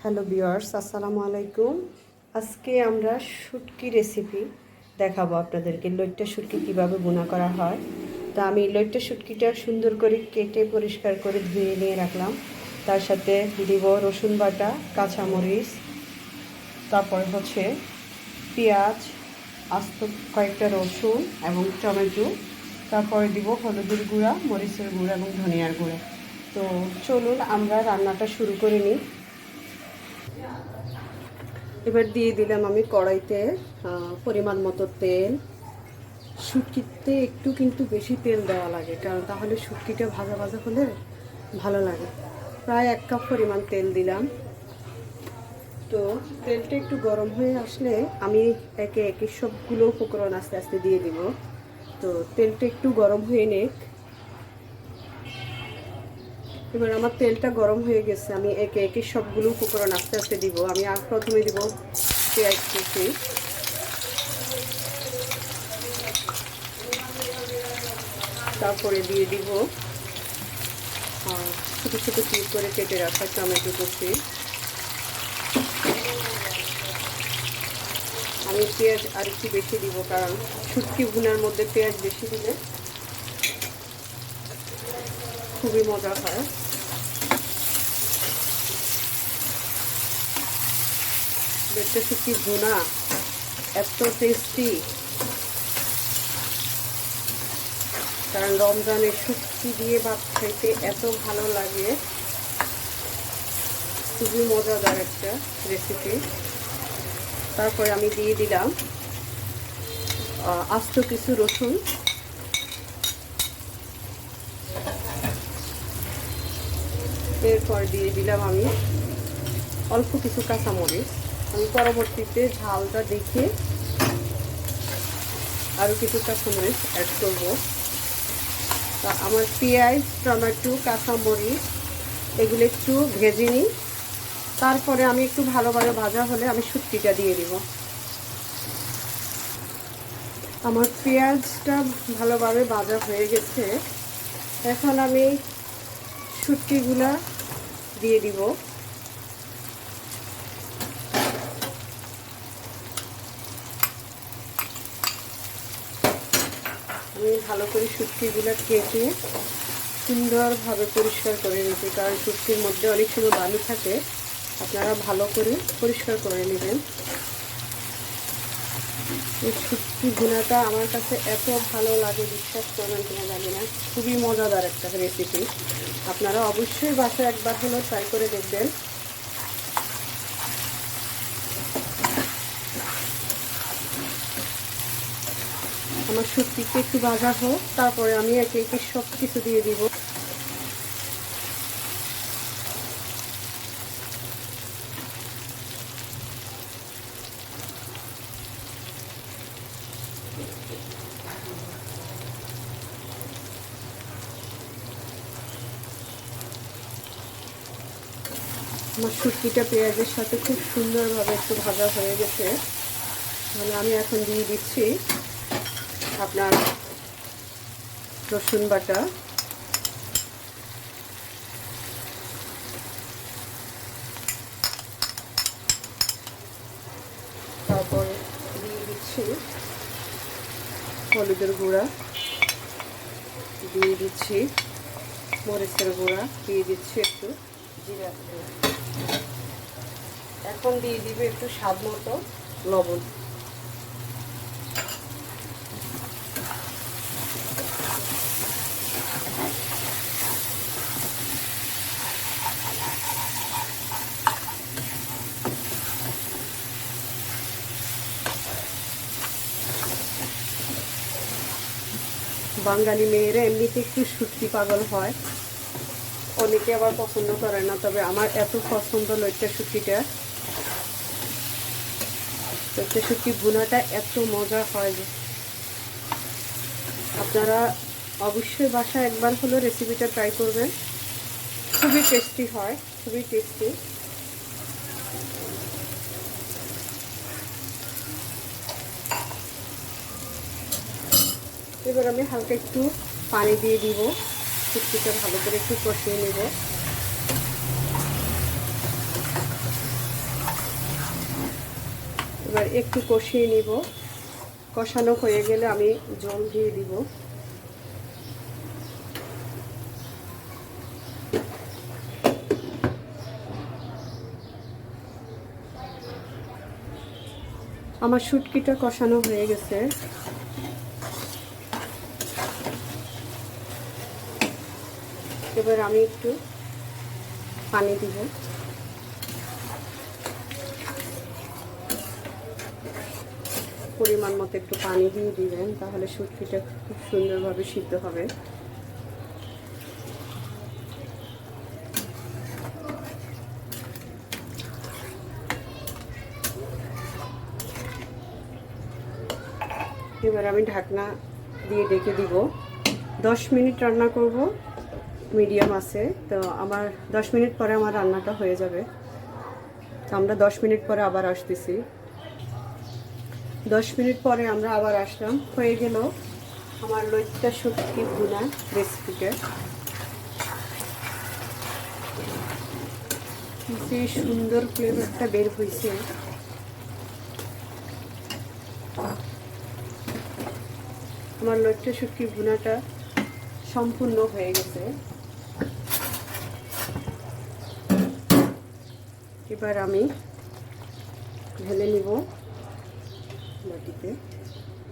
Hello viewers, আসসালামু আলাইকুম। আজকে আমরা শুটকি রেসিপি দেখাবো আপনাদেরকে। লইট্টা শুটকি কীভাবে বোনা করা হয়। তা আমি লইট্টা শুটকিটা সুন্দর করে কেটে পরিষ্কার করে ধুয়ে নিয়ে রাখলাম। তার সাথে দিব রসুন বাটা, কাঁচামরিচ, তারপর হচ্ছে পেঁয়াজ, আস্ত কয়েকটা রসুন এবং টমেটো, তারপরে দিব হলুদের গুঁড়া, মরিচের গুঁড়া এবং ধনিয়ার গুঁড়া। তো চলুন আমরা রান্নাটা শুরু করে নিই। এবার দিয়ে দিলাম আমি কড়াইতে পরিমাণ মতো তেল। শুটকিতে একটু কিন্তু বেশি তেল দেওয়া লাগে, কারণ তাহলে শুটকিটা ভাজা ভাজা হলে ভালো লাগে। প্রায় 1 কাপ পরিমাণ তেল দিলাম। তো তেলটা একটু গরম হয়ে আসলে আমি একে একে সবগুলো উপকরণ আস্তে আস্তে দিয়ে দিব। তো তেলটা একটু গরম হয়ে নেক। এবার আমার তেলটা গরম হয়ে গেছে, আমি একে একে সবগুলো উপকরণ আস্তে আস্তে দিব। আমি প্রথমে দিব পেঁয়াজ কুচি, তারপরে দিয়ে দিব ছোটো ছোটো পিস করে কেটে রাখা টমেটো কুচি। আমি পেঁয়াজ আর একটু বেশি দিব, কারণ শুটকি ভুনার মধ্যে পেঁয়াজ বেশি দিলে খুবই মজা হয়। দেখতে শুটকি ভুনা এত টেস্টি, কারণ রমজানের শুটকি দিয়ে ভাত খাইতে এত ভালো লাগে। খুবই মজাদার একটা রেসিপি। তারপরে আমি দিয়ে দিলাম আস্ত কিছু রসুন, এরপর দিয়ে দিলাম আমি অল্প কিছু কাঁচামরিচ। আমি পরবর্তীতে ঝালটা দেখে আরও কিছু কাঁচামরিচ অ্যাড করব। তা আমার পেঁয়াজ, টমেটো, কাঁচামরিচ এগুলো একটু ভেজে নিই। তারপরে আমি একটু ভালোভাবে ভাজা হলে আমি শুটকিটা দিয়ে দিব। আমার পেঁয়াজটা ভালোভাবে ভাজা হয়ে গেছে। এখন আমি শুটকিগুলা দিয়ে দিব। আমি ভালো করে শুটকিগুলো কেটে সুন্দরভাবে পরিষ্কার করে নিতে, কারণ শুটকির মধ্যে অনেক সময় বালু থাকে। আপনারা ভালো করে পরিষ্কার করে নেবেন। এই শুটকি ভুনাটা আমার কাছে এত ভালো লাগে, বিশ্বাস করবেন কিনা জানি না। খুবই মজাদার একটা রেসিপি। আপনারা অবশ্যই বাসায় একবার হলেও ট্রাই করে দেখবেন। আমার শুটকিকে একটু ভাজা হোক, তারপরে আমি একে একে সব কিছু দিয়ে দিব। আমার শুটকিটা পেঁয়াজের সাথে খুব সুন্দরভাবে একটু ভাজা হয়ে গেছে। তাহলে আমি এখন দিয়ে দিচ্ছি আপনার রসুন বাটা, তারপর দিয়ে দিচ্ছি হলুদের গুঁড়া, দিয়ে দিচ্ছি মরিচের গুঁড়া, দিয়ে দিচ্ছি একটু জিরা গুঁড়া। এখন দিয়ে দিবে একটু স্বাদ মতো লবণ। বাঙালি মেয়েরা এমনিতে একটু শুটকি পাগল হয়, অনেকে আবার পছন্দ করে না, তবে আমার এত পছন্দ লইট্টা শুটকিটা। লইট্টা শুটকি ভুনাটা এত মজা হয় যে আপনারা অবশ্যই বাসায় একবার হলো রেসিপিটা ট্রাই করবেন। খুবই টেস্টি হয়, খুবই টেস্টি। এবার আমি হালকা একটু পানি দিয়ে দিব, শুটকিটা ভালো করে একটু কষিয়ে নেব। এবার একটু কষিয়ে নিব। কষানো হয়ে গেলে আমি জল দিয়ে দিব। আমার শুটকিটা কষানো হয়ে গেছে। এবার আমি একটু পানি দিব। পরিমাণ মতো একটু পানি দিয়ে দিবেন, তাহলে শুটকিটা খুব সুন্দরভাবে সিদ্ধ হবে। এবার আমি ঢাকনা দিয়ে ঢেকে দিব। 10 মিনিট রান্না করব মিডিয়াম আছে। তো আমার 10 মিনিট পরে আমার রান্নাটা হয়ে যাবে। তো আমরা 10 মিনিট পরে আবার আসতেছি। 10 মিনিট পরে আমরা আবার আসলাম। হয়ে গেল আমার লইট্টা শুটকি ভুনা রেসিপিটা। যে সুন্দর ফ্লেভারটা বের হয়েছে। আমার লইট্টা শুটকি ভুনাটা সম্পূর্ণ হয়ে গেছে। এবার আমি ঢেলে নিব বাটিতে।